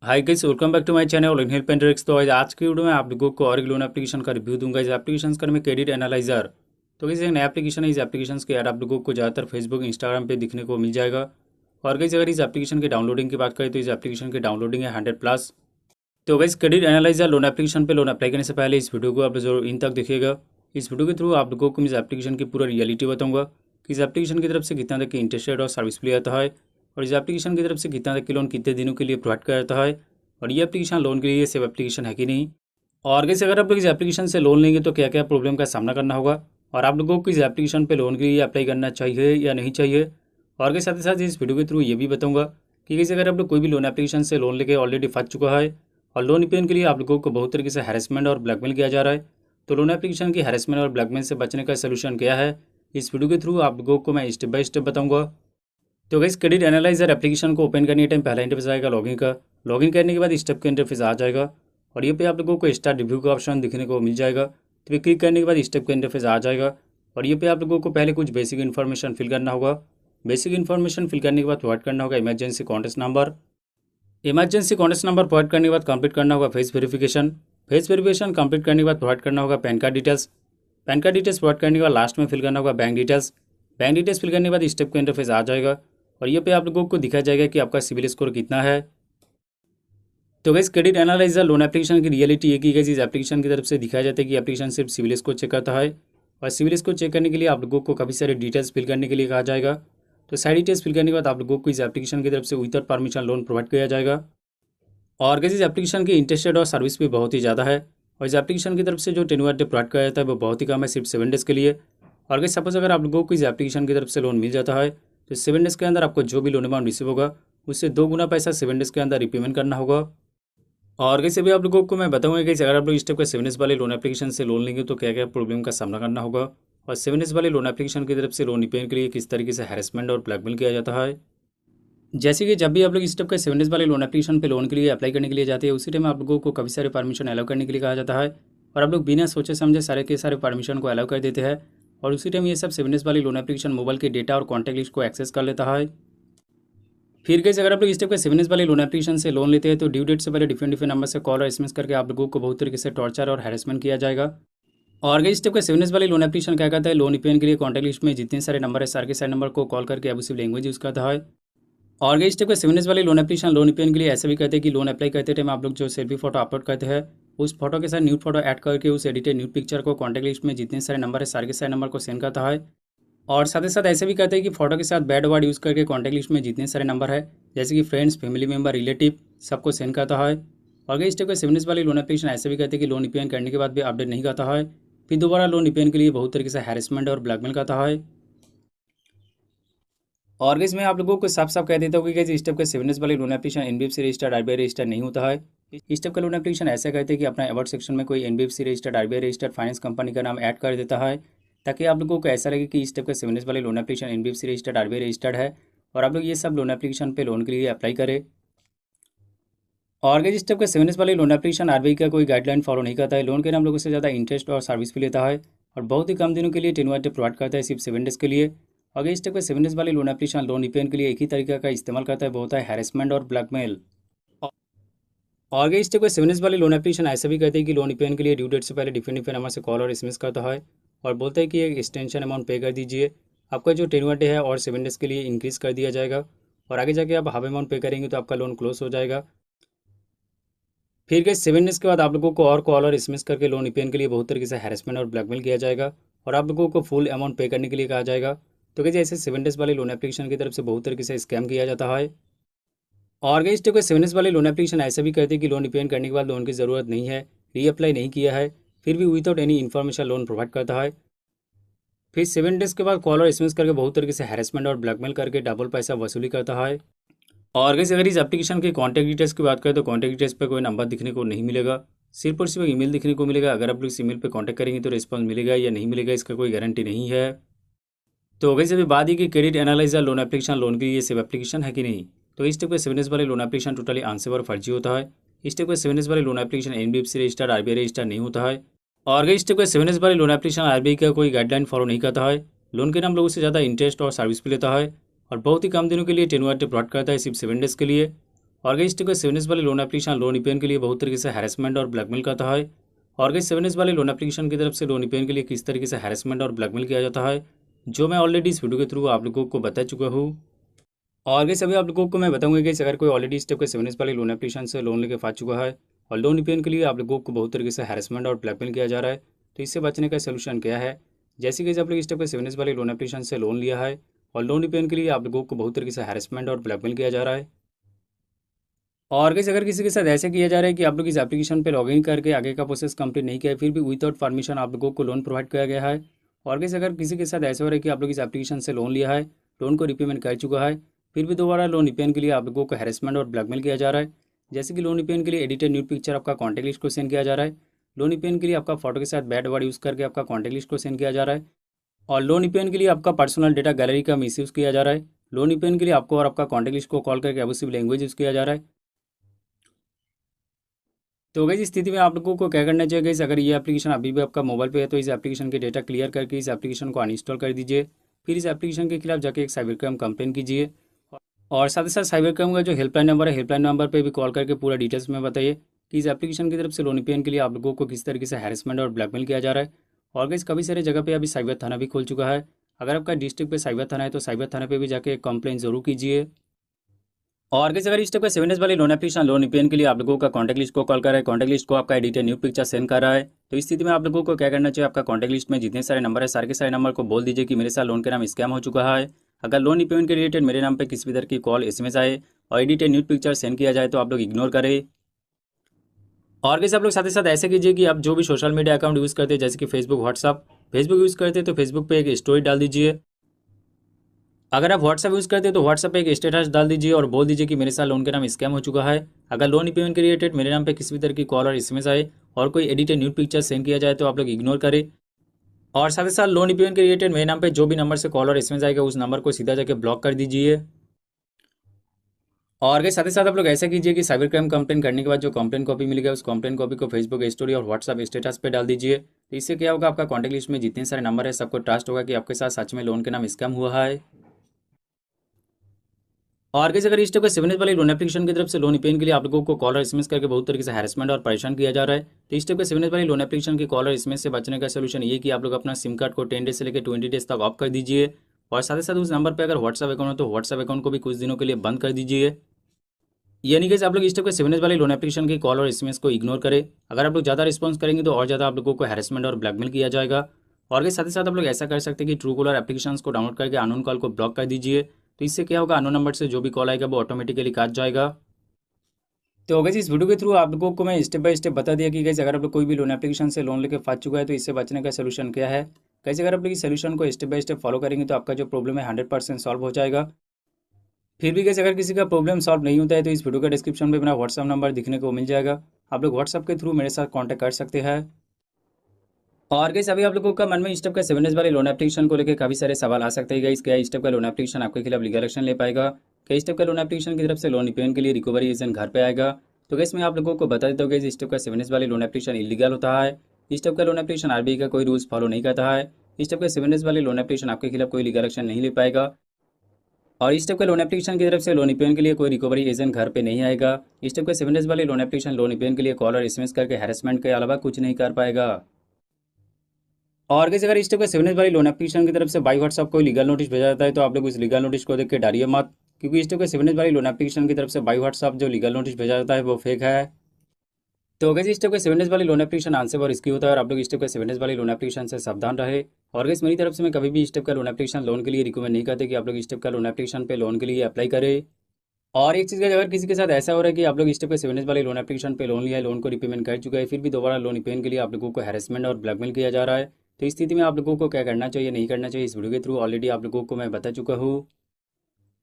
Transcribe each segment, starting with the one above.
Hi guys, welcome back to my channel in help and tricks. तो आज की video में आप लोगों को और एक लोन एप्लीकेशन का रिव्यू दूंगा। इस एप्लीकेशन का नाम है क्रेडिट एनालाइजर। तो गाइस, एक नया एप्लीकेशन है। इस एप्लीकेशन के ऐड आप लोगों को ज़्यादातर फेसबुक इंस्टाग्राम पे दिखने को मिल जाएगा। और गाइस, अगर इस एप्लीकेशन के डाउनलोडिंग की बात करें तो इस एप्लीकेशन की डाउनलोडिंग है 100+। तो guys, credit analyser loan application पे लोन अप्लाई करने से पहले इस वीडियो को आप जरूर इन तक देखिएगा। इस वीडियो के थ्रू आप लोगों को इस एप्लीकेशन की पूरा रियलिटी बताऊंगा कि इस एप्लीकेशन की तरफ से कितना तक की इंटरेस्ट रेट और सर्विस भी आता है, और इस एप्लीकेशन की तरफ से कितना तक की लोन कितने दिनों के लिए प्रोवाइड करता है, और ये एप्लीकेशन लोन के लिए सेफ एप्लीकेशन है कि नहीं। और कैसे अगर आप लोग इस एप्लीकेशन से लोन लेंगे तो क्या क्या प्रॉब्लम का सामना करना होगा, और आप लोगों को इस एप्लीकेशन पे लोन के लिए अप्लाई करना चाहिए या नहीं चाहिए। और के साथ ही साथ इस वीडियो के थ्रू ये भी बताऊंगा कि कैसे अगर आप लोग कोई भी लोन एप्लीकेशन से लोन लेके ऑलरेडी फंस चुका है और लोन पेन के लिए आप लोगों को बहुत तरीके से हैरेसमेंट और ब्लैकमेल किया जा रहा है, तो लोन एप्लीकेशन की हैरेसमेंट और ब्लैकमेल से बचने का सोल्यूशन क्या है, इस वीडियो के थ्रू आप लोगों को मैं स्टेप बाय स्टेप बताऊंगा। तो गाइस, क्रेडिट एनालाइजर एप्लीकेशन को ओपन करने के टाइम पहला इंटरफेस आएगा लॉगिन का। लॉगिन करने के बाद स्टेप का इंटरफेस आ जाएगा और ये पे आप लोगों को स्टार्ट रिव्यू का ऑप्शन दिखने को मिल जाएगा। तो ये क्लिक करने के बाद स्टेप का इंटरफेस आ जाएगा और ये पे आप लोगों को पहले कुछ बेसिक इन्फॉर्मेशन फिल करना होगा। बेसिक इन्फॉर्मेशन फिल करने के बाद प्रोवाइड करना होगा emergency contact number. Emergency contact number provide करने के बाद कंप्लीट करना होगा face verification. Face verification complete करने के बाद प्रोवाइड करना होगा PAN card details. PAN card details provide करने के बाद लास्ट में फिल करना होगा bank details. Bank details fill करने के बाद स्टेप का इंटरफेस आ जाएगा और ये पे आप लोगों को दिखाया जाएगा कि आपका सिविल स्कोर कितना है। तो guys, credit analyser loan application की रियलिटी एक ही गाइस इस एप्लीकेशन की तरफ से दिखाया जाता है कि एप्लीकेशन सिर्फ सिविल स्कोर चेक करता है, और सिविल स्कोर चेक करने के लिए आप लोगों को काफ़ी सारे डिटेल्स फिल करने के लिए कहा जाएगा। तो सारी डिटेल्स फिल करने के बाद आप लोगों को इस एप्लीकेशन की तरफ से विदाउट परमिशन लोन प्रोवाइड किया जाएगा। और गाइस, इस एप्लीकेशन की इंटरेस्ट रेट और सर्विस भी बहुत ही ज़्यादा है, और इस एप्लीकेशन की तरफ से जो टेन्योर डे प्रोवाइड किया जाता है वो बहुत ही कम है, सिर्फ 7 डेज़ के लिए। और गाइस, सपोज अगर आप लोगों को इस एप्लीकेशन की तरफ से लोन मिल जाता है तो 7 डेज़ के अंदर आपको जो भी लोन अमाउंट रिसीव होगा उससे 2 गुना पैसा 7 डेज़ के अंदर रिपेमेंट करना होगा। और कैसे भी आप लोगों को मैं बताऊंगा कि अगर आप लोग इस टाइप का 7 डेज़ वाले लोन एप्लीकेशन से लोन लेंगे तो क्या क्या प्रॉब्लम का सामना करना होगा, और 7 डेज़ वाले लोन एप्लीकेशन की तरफ से लोन रिपेमेंट के लिए किस तरीके से हैरेसमेंट और ब्लैकमेल किया जाता है। जैसे कि जब भी आप लोग इस टाइप का 7 डेज़ वाले लोन एप्लीकेशन पे लोन के लिए अप्लाई करने के लिए जाते हैं उसी टाइम आप लोगों को काफ़ी सारे परमिशन अलाउ करने के लिए कहा जाता है, और आप लोग बिना सोचे समझे सारे के सारे परमिशन को अलाउ कर देते हैं, और उसी टाइम ये सब 7 डेज़ वाली लोन एप्लीकेशन मोबाइल के डेटा और कॉन्टैक्ट लिस्ट को एक्सेस कर लेता है। फिर कैसे अगर आप लोग इस टाइप का 7 डेज़ वाले लोन एप्लीकेशन से लोन लेते हैं तो ड्यू डेट से पहले डिफरेंट डिफरेंट नंबर से कॉल और एसएमएस करके आप लोगों को बहुत तरीके से टॉर्चर और हैरेसमेंट किया जाएगा। और इस टाइप का 7 डेज़ वाले लोन एप्लीकेशन क्या करता है, लोन रिपेमेंट के लिए कॉन्टैक्ट लिस्ट में जितने सारे नंबर है सारे के सारे नंबर को कॉल करके अबूसिव लैंग्वेज यूज़ करता है। और इस टाइप का 7 डेज़ वाले लोन एप्लीकेशन लोन रिपेमेंट के लिए ऐसा भी कहते हैं कि लोन अप्लाई करते टाइम आप लोग जो सेल्फी फोटो अपलोड करते हैं उस फोटो के साथ न्यूड फोटो ऐड करके उस एडिटेड न्यूड पिक्चर को कॉन्टैक्ट लिस्ट में जितने सारे नंबर है सारे के सारे नंबर को सेंड करता है। और साथ ही साथ ऐसे भी कहते हैं कि फोटो के साथ बैड वर्ड यूज़ करके कॉन्टैक्ट लिस्ट में जितने सारे नंबर है जैसे कि फ्रेंड्स, फैमिली मेंबर, रिलेटिव सबको सेंड करता है। और इस टाइप का 7 डेज़ वाली लोन एप्लीकेशन ऐसे भी कहते हैं कि लोन रिपेमेंट करने के बाद भी अपडेट नहीं करता है, फिर दोबारा लोन रिपेमेंट के लिए बहुत तरीके से हैरेसमेंट और ब्लैकमेल करता है। और गाइस, मैं आप लोगों को साफ साफ कह देता हूँ कि गाइस इस टाइप का 7 डेज़ वाली loan application NBFC registered RBI registered नहीं होता है। इस टाइप का लोन एप्लीकेशन ऐसा कहते हैं कि अपना अबाउट सेक्शन में कोई NBFC registered RBI registered finance company का नाम ऐड कर देता है, ताकि आप लोगों को ऐसा लगे कि इस टाइप का 7 डेज़ वाले loan application NBFC registered RBI registered है और आप लोग ये सब लोन एप्लीकेशन पे लोन के लिए अप्लाई करें। और गाइस, इस टाइप का 7 डेज़ वाले लोन एप्लीकेशन आरबीआई का कोई गाइडलाइन फॉलो नहीं करता है, लोन के नाम लोगों से ज़्यादा इंटरेस्ट और सर्विस भी लेता है, और बहुत ही कम दिनों के लिए टेन्योर प्रोवाइड करता है, सिर्फ 7 डेज़ के लिए। अगर इस टाइप का 7 डेज़ वाली लोन एप्लीकेशन लोन रिपेमेंट के लिए एक ही तरीका का इस्तेमाल करता है, वो होता है हैरेसमेंट और ब्लैकमेल। और अगर इस टाइप का 7 डेज़ वाली लोन एप्लीकेशन ऐसा भी कहते हैं कि लोन रिपेमेंट के लिए ड्यू डेट से पहले डिफरेंट डिफरेंट नंबर से कॉल और एसएमएस करता है, और बोलता है कि एक एक्सटेंशन अमाउंट पे कर दीजिए, आपका जो टेन्योर डे है और 7 डेज़ के लिए इंक्रीज़ कर दिया जाएगा, और आगे जाके आप हाफ अमाउंट पे करेंगे तो आपका लोन क्लोज हो जाएगा। फिर गए 7 डेज़ के बाद आप लोगों को और कॉल और एसएमएस करके लोन रिपेमेंट के लिए बहुत तरीके से हैरेसमेंट और ब्लैकमेल किया जाएगा, और आप लोगों को फुल अमाउंट पे करने के लिए कहा जाएगा। तो कैसे ऐसे 7 डेज़ वाले लोन एप्लीकेशन की तरफ से बहुत तरीके से स्कैम किया जाता है। और गई इस टाइप के 7 डेज़ वाले लोन एप्लीकेशन ऐसा भी कहते हैं कि लोन रिपेमेंट करने के बाद लोन की ज़रूरत नहीं है, रीअप्लाई नहीं किया है, फिर भी without any information loan provide करता है। फिर 7 डेज़ के बाद कॉल और एसएमएस करके बहुत तरीके से हैरेसमेंट और ब्लैकमेल करके डबल पैसा वसूली करता है। और गई अगर इस एप्लीकेशन के कॉन्टैक्ट डिटेल्स की बात करें तो कॉन्टैक्ट डिटेल्स पर कोई नंबर दिखने को नहीं मिलेगा, सिर्फ और सिर्फ ईमेल दिखने को मिलेगा। अगर आप लोग इस ईमेल पर कॉन्टैक्ट करेंगे तो रिस्पॉन्स मिलेगा या नहीं मिलेगा इसका कोई गारंटी नहीं है। तो वैसे भी बात ही कि credit analyser loan application loan के लिए सेव एप्लीकेशन है कि नहीं। तो इस टाइप के 7 डेज़ वाले लोन एप्लीकेशन टोटली आंसर और फर्जी होता है। इस टाइप के 7 डेज़ वाले loan application NBFC registered RBI registered नहीं होता है, और इस टाइप के 7 डेज़ वाले लोन एप्लीकेशन आरबीआई का कोई गाइडलाइन फॉलो नहीं करता है, लोन के नाम लोगों से ज़्यादा इंटरेस्ट और सर्विस भी लेता है, और बहुत ही कम दिनों के लिए टेन्योर प्रोवाइड करता है, सिर्फ 7 डेज़ के लिए। और गई स्टेप का 7S वाले लोन एप्लीकेशन लोन रिपेमेंट के लिए बहुत तरीके से हैरेसमेंट और ब्लैकमेल करता है। और गई 7S वाले लोन एप्लीकेशन की तरफ से लोन रिपेमेंट के लिए किस तरीके से हैरेसमेंट और ब्लैकमेल किया जाता है, जो मैं ऑलरेडी इस वीडियो के थ्रू आप लोगों को बता चुका हूँ। और गई सभी आप लोगों को मैं बताऊंगा कि अगर कोई ऑलरेडी स्टेप के 7S वाले लोन एप्लीकेशन से लोन लेके फंस चुका है और लोन रिपेमेंट के लिए आप लोगों को बहुत तरीके से हैरेसमेंट और ब्लैकमेल किया जा रहा है, तो इससे बचने का सोल्यूशन क्या है। जैसे कि आप लोग स्टेप के 7S वाले लोन एप्लीकेशन से लोन लिया है और लोन रिपेमेंट के लिए आप लोगों को बहुत तरीके से हैरेसमेंट और ब्लैकमेल किया जा रहा है, और कैसे अगर किसी के साथ ऐसे किया जा रहा है कि आप लोग इस एप्लीकेशन पे लॉगिन करके आगे का प्रोसेस कंप्लीट नहीं किया है, फिर भी विदाउट परमिशन आप लोगों को लोन प्रोवाइड किया गया है। और कैसे अगर किसी के साथ ऐसा हो रहा है कि आप लोग इस एप्लीकेशन से लोन लिया है, लोन को रिपेमेंट कर चुका है, फिर भी दोबारा लोन रिपेमेंट के लिए आप लोगों को हैरेसमेंट और ब्लैकमेल किया जा रहा है। जैसे कि लोन रिपेमेंट के लिए एडिटेड न्यूड पिक्चर आपका कॉन्टैक्ट लिस्ट को सेंड किया जा रहा है, लोन रिपेमेंट के लिए आपका फोटो के साथ बैड वर्ड यूज़ करके आपका कॉन्टैक्ट लिस्ट को सेंड किया जा रहा है, और लोन रिपेमेंट के लिए आपका पर्सनल डेटा गैलरी का मिसयूज़ किया जा रहा है, लोन रिपेमेंट के लिए आपको और आपका कॉन्टैक्ट लिस्ट को कॉल करके अब्यूसिव लैंग्वेज यूज़ किया जा रहा है। तो गई इस स्थिति में आप लोगों को क्या करना चाहिए गाइस, अगर ये एप्लीकेशन अभी भी आपका मोबाइल पे है तो इस एप्लीकेशन के डेटा क्लियर करके इस एप्लीकेशन को अनइंस्टॉल कर दीजिए। फिर इस एप्लीकेशन के खिलाफ जाके एक साइबर क्राइम कंप्लेन कीजिए, और साथ ही साथ साइबर क्राइम का जो हेल्पलाइन नंबर है, हेल्पलाइन नंबर पे भी कॉल करके पूरा डिटेल्स में बताइए कि इस एप्लीकेशन की तरफ से लोन रिपेमेंट के लिए आप लोगों को किस तरीके से हैरेसमेंट और ब्लैकमेल किया जा रहा है। और गाइस कभी सारे जगह पे अभी साइबर थाना भी खुल चुका है। अगर आपका डिस्ट्रिक्ट पे साइबर थाना है तो साइबर थाना पे भी जाके एक कंप्लेन जरूर कीजिए। और कैसे अगर इस टाइप का 7S वाली लोन एप्लीकेशन लोन रिपेमेंट के लिए आप लोगों का कॉन्टैक्ट लिस्ट को कॉल कर रहा है, कॉन्टैक्ट लिस्ट को आपका एडिटेड न्यू पिक्चर सेंड कर रहा है, तो इस स्थिति में आप लोगों को क्या करना चाहिए, आपका कॉन्टैक्ट लिस्ट में जितने सारे नंबर है सारे के सारे नंबर को बोल दीजिए कि मेरे साथ लोन के नाम स्कैम हो चुका है। अगर लोन रिपेमेंट के रिलेटेड मेरे नाम पर किसी भी तरह की कॉल SMS आए और एडिटेड न्यू पिक्चर सेंड किया जाए तो आप लोग इग्नोर करें। और कैसे आप लोग साथ ही साथ ऐसे कीजिए कि आप जो भी सोशल मीडिया अकाउंट यूज़ करते हैं जैसे कि फेसबुक व्हाट्सअप, फेसबुक यूज़ करते हैं तो फेसबुक पे एक स्टोरी डाल दीजिए। अगर आप व्हाट्सअप यूज़ करते हैं तो व्हाट्सअप पे एक स्टेटस डाल दीजिए और बोल दीजिए कि मेरे साथ लोन के नाम स्कैम हो चुका है। अगर लोन रिपेमेंट के रिलेटेड मेरे नाम पे किसी भी तरह की कॉल और SMS आए और कोई एडिटेड न्यूड पिक्चर सेंड किया जाए तो आप लोग इग्नोर करें। और साथ ही साथ लोन रिपेमेंट के रिलेटेड मेरे नाम पे जो भी नंबर से कॉल और SMS आएगा उस नंबर को सीधा जाके ब्लॉक कर दीजिए। और साथ ही साथ आप लोग ऐसा कीजिए कि साइबर क्राइम कंप्लेन करने के बाद जो कंप्लेन कॉपी मिलेगा उस कंप्लेन कॉपी को फेसबुक स्टोरी और व्हाट्सअप स्टेटस पे डाल दीजिए। तो इससे क्या होगा, आपका कॉन्टैक्ट लिस्ट में जितने सारे नंबर है सबको ट्रस्ट होगा कि आपके साथ सच में लोन के नाम स्कैम हुआ है। और कैसे अगर इस टाइप का 7S वाली लोन एप्लीकेशन की तरफ से लोन रिपेमेंट के लिए आप लोगों को कॉल और SMS करके बहुत तरीके से हैरेसमेंट और परेशान किया जा रहा है, तो इस टाइप का 7S वाली लोन एप्लीकेशन की कॉल और SMS से बचने का सोल्यूशन ये कि आप लोग अपना सिम कार्ड को 10 डेज से लेकर 20 डेज तक ऑफ कर दीजिए। और साथ ही साथ उस नंबर पर अगर व्हाट्सअप अकाउंट हो तो व्हाट्सअप अकाउंट को भी कुछ दिनों के लिए बंद कर दीजिए। यानी कि आप लोग इस टाइप के 7S वाली लोन एप्लीकेशन की कॉल और SMS को इग्नोर करें। अगर आप लोग ज़्यादा रिस्पॉन्स करेंगे तो और ज़्यादा आप लोगों को हैरेसमेंट और ब्लैकमेल किया जाएगा। और साथ ही साथ आप लोग ऐसा कर सकते हैं कि ट्रू कॉलर एप्लीकेशन को डाउनलोड करके अननोन कॉल को ब्लॉक कर दीजिए। तो इससे क्या होगा, अननोन नंबर से जो भी कॉल आएगा वो ऑटोमेटिकली काट जाएगा। तो अगर इस वीडियो के थ्रू आप लोगों को मैं स्टेप बाय स्टेप बता दिया कि कैसे अगर आप लोग कोई भी लोन एप्लीकेशन से लोन लेके फंस चुका है तो इससे बचने का सोल्यूशन क्या है। कैसे अगर आप लोग इस सोल्यूशन को स्टेप बाय स्टेप फॉलो करेंगे तो आपका जो प्रॉब्लम है 100% सॉल्व हो जाएगा। फिर भी कैसे अगर किसी का प्रॉब्लम सॉल्व नहीं होता है तो इस वीडियो का डिस्क्रिप्शन में मेरा व्हाट्सअप नंबर दिखने को मिल जाएगा, आप लोग व्हाट्सअप के थ्रू मेरे साथ कॉन्टैक्ट कर सकते हैं। और गाइस अभी आप लोगों का मन में इस टाइप का 7S वाले लोन एप्लीकेशन को लेकर काफी सारे सवाल आ सकते हैं। गाइस क्या इस टाइप का लोन एप्लीकेशन आपके खिलाफ लीगल एक्शन ले पाएगा, क्या इस टाइप का लोन एप्लीकेशन की तरफ से लोन रिपेमेंट के लिए रिकवरी एजेंट घर पे आएगा। तो गाइस मैं आप लोगों को बता देता हूँ गाइस इस टाइप का 7S वाले लोन एप्लीकेशन इलीगल होता है। इस टाइप का लोन एप्लीकेशन RBI का कोई रूल्स फॉलो नहीं करता है। इस टाइप का 7S वाले लोन एप्लीकेशन आपके खिलाफ कोई लीगल एक्शन नहीं ले पाएगा। और इस टाइप का लोन एप्लीकेशन की तरफ से लोन रिपेमेंट के लिए कोई रिकवरी एजेंट घर पे नहीं आएगा। इस टाइप का 7S वाले लोन एप्लीकेशन लोन रिपेमेंट के लिए कॉल और SMS करके हैरेसमेंट के अलावा कुछ नहीं कर पाएगा। और कैसे अगर इस टाइप का 7S वाली लोन एप्लीकेशन की तरफ से बाई व्हाट्सअप कोई लीगल नोटिस भेजा जाता है तो आप लोग उस लीगल नोटिस को देख के डरिए मत, क्योंकि इस टाइप का 7S वाली लोन एप्लीकेशन की तरफ से बाई व्हाट्सअप जो लीगल नोटिस भेजा जाता है वो फेक है। तो कैसे इस टाइप का 7S वाली लोन एप्लीकेशन आंसर और रिस्की होता है और आप लोग इस टाइप का 7S वाली लोन एप्लीकेशन से सावधान रहे। और गाइस मेरी तरफ से मैं कभी भी इस टाइप का लोन एप्लीकेशन लोन के लिए रिकमेंड नहीं करते कि आप लोग इस टाइप का लोन एप्लीकेशन पे लोन के लिए अप्लाई करें। और एक चीज़ का अगर किसी के साथ ऐसा हो रहा है कि आप लोग इस टाइप के 7S वाले लोन एप्लीकेशन पे लोन लिया है, लोन को रिपेमेंट कर चुका है, फिर भी दोबारा लोन रिपेमेंट के लिए आप लोगों को हैरेसमेंट और ब्लैकमेल किया जा रहा है, तो इस स्थिति में आप लोगों को क्या करना चाहिए नहीं करना चाहिए इस वीडियो के थ्रू ऑलरेडी आप लोगों को मैं बता चुका हूँ।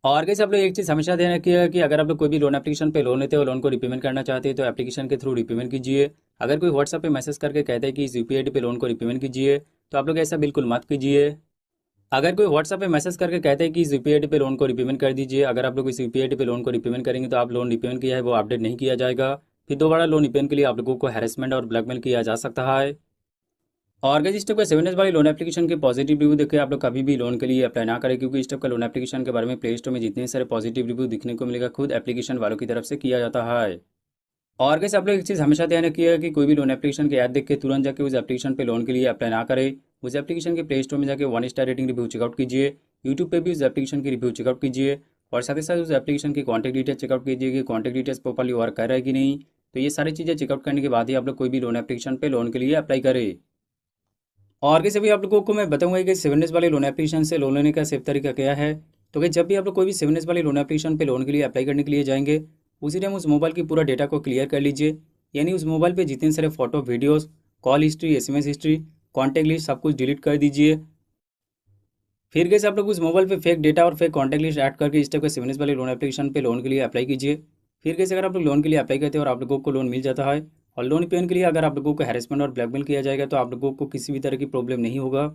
और कैसे आप लोग एक चीज़ हमेशा ध्यान रखिएगा कि अगर आप लोग कोई भी लोन एप्लीकेशन पे लोन लेते हो, लोन को रिपेमेंट करना चाहते हैं तो एप्लीकेशन के थ्रू रिपेमेंट कीजिए। अगर कोई व्हाट्सएप पे मैसेज करके कहता है कि इस UPI ID पे लोन को रिपेमेंट कीजिए तो आप लोग ऐसा बिल्कुल मत कीजिए। अगर कोई व्हाट्सएप पे मैसेज करके कहते हैं कि इस UPI ID पे लोन को रिपेमेंट कर दीजिए, अगर आप लोग इस UPI ID पे लोन को रिपेमेंट करेंगे तो आप लोन रिपेमेंट किया है वो अपडेट नहीं किया जाएगा, फिर दोबारा लोन रिपेमेंट के लिए आप लोगों को हैरेसमेंट और ब्लैकमेल किया जा सकता है। और गाइस इस टाइप का 7 वाली लोन एप्लीकेशन के पॉजिटिव रिव्यू देख के आप लोग कभी भी लोन के लिए अप्लाई ना करें, क्योंकि इस टाइप का लोन एप्लीकेशन के बारे में प्ले स्टोर में जितने सारे पॉजिटिव रिव्यू दिखने को मिलेगा खुद एप्लीकेशन वालों की तरफ से किया जाता है। और कैसे आप लोग एक चीज़ हमेशा ध्यान रखिएगा कि कोई भी लोन एप्लीकेशन के ऐड देख के तुरंत जाके उस एप्लीकेशन पे लोन के लिए अप्लाई ना करें। उस एप्लीकेशन के प्ले स्टोर में जाके 1 स्टार रेटिंग रिव्यू चेकआउट कीजिए। यूट्यूब पे भी उस एप्लीकेशन की रिव्यू चेकआउट कीजिए और साथ ही साथ उस एप्लीकेशन की कॉन्टैक्ट डिटेल्स चेकआउट कीजिए कि कॉन्टैक्ट डिटेल्स प्रॉपर्ली वर्क कर रहा है कि नहीं। तो ये सारी चीज़ें चेकआउट करने के बाद ही आप लोग कोई भी लोन एप्लीकेशन पे लोन के लिए अप्लाई करें। और कैसे भी आप लोगों को मैं बताऊंगा कि 7 वाले लोन एप्लीकेशन से लोन लेने का सेफ तरीका क्या है। तो कि जब भी आप लोग कोई भी 7 वाले लोन एप्लीकेशन पे लोन के लिए अप्लाई करने के लिए जाएंगे, उसी टाइम उस मोबाइल की पूरा डेटा को क्लियर कर लीजिए। यानी उस मोबाइल पे जितने सारे photo, videos, call history, SMS history, contact list सब कुछ डिलीट कर दीजिए। फिर कैसे आप लोग उस मोबाइल पे फेक डेटा और फेक कॉन्टैक्ट लिस्ट ऐड करके इस टाइप के 7 वाले लोन एप्लीकेशन पे लोन के लिए अप्लाई कीजिए। फिर कैसे अगर आप लोग लोन के लिए अप्लाई करते हैं और आप लोगों को लोन मिल जाता है और लोन पेमेंट के लिए अगर आप लोगों को हैरेसमेंट और ब्लैकमेल किया जाएगा तो आप लोगों को किसी भी तरह की प्रॉब्लम नहीं होगा।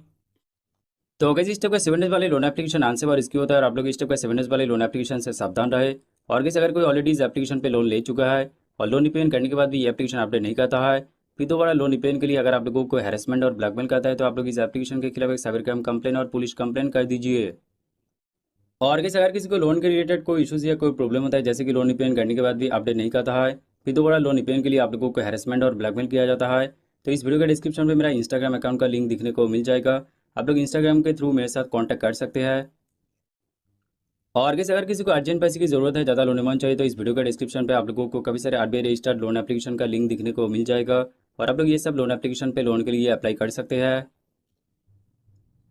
तो अगर इस टाइप का 7 वाले लोन एप्लीकेशन आंसर और रिस्की होता है और आप लोग इस टाइप का 7 वाले लोन एप्लीकेशन से सावधान रहे। और कैसे अगर कोई ऑलरेडी इस एप्लीकेशन पे लोन ले चुका है और लोन रिपेमेंट करने के बाद भी ये एप्लीकेशन अपडेट नहीं करता है, फिर दोबारा लोन रिपेमेंट के लिए अगर आप लोगों को हैरेसमेंट और ब्लैकमेल करता है तो आप लोग इस एप्लीकेशन के खिलाफ एक साइबर क्राइम कंप्लेन और पुलिस कंप्लेन कर दीजिए। और कैसे अगर किसी को लोन के रिलेटेड कोई इशूज़ या कोई प्रॉब्लम होता है, जैसे कि लोन रिपेमेंट करने के बाद भी अपडेट नहीं करता है, फिर दोबारा लोन रिपेमेंट के लिए आप लोगों को हैरेसमेंट और ब्लैकमेल किया जाता है, तो इस वीडियो के डिस्क्रिप्शन में मेरा इंस्टाग्राम अकाउंट का लिंक दिखने को मिल जाएगा। आप लोग इंस्टाग्राम के थ्रू मेरे साथ कॉन्टैक्ट कर सकते हैं। और कैसे अगर किसी को अर्जेंट पैसे की जरूरत है, ज़्यादा लोन अमाउंट चाहिए, तो इस वीडियो के डिस्क्रिप्शन पे आप लोगों को काफ़ी सारे आरबीआई रजिस्टर्ड लोन एप्लीकेशन का लिंक दिखने को मिल जाएगा और आप लोग ये सब लोन एप्लीकेशन पे लोन के लिए अप्लाई कर सकते हैं।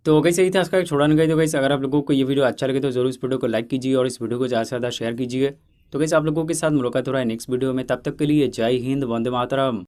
तो कैसे ही था इसका एक छोड़ा नहीं गई। तो कैसे अगर आप लोगों को ये वीडियो अच्छा लगे तो जरूर इस वीडियो को लाइक कीजिए और इस वीडियो को ज़्यादा से ज़्यादा शेयर कीजिए। तो कैसे आप लोगों के साथ मुलाकात हो रहा है नेक्स्ट वीडियो में, तब तक के लिए जय हिंद, वंदे मातरम।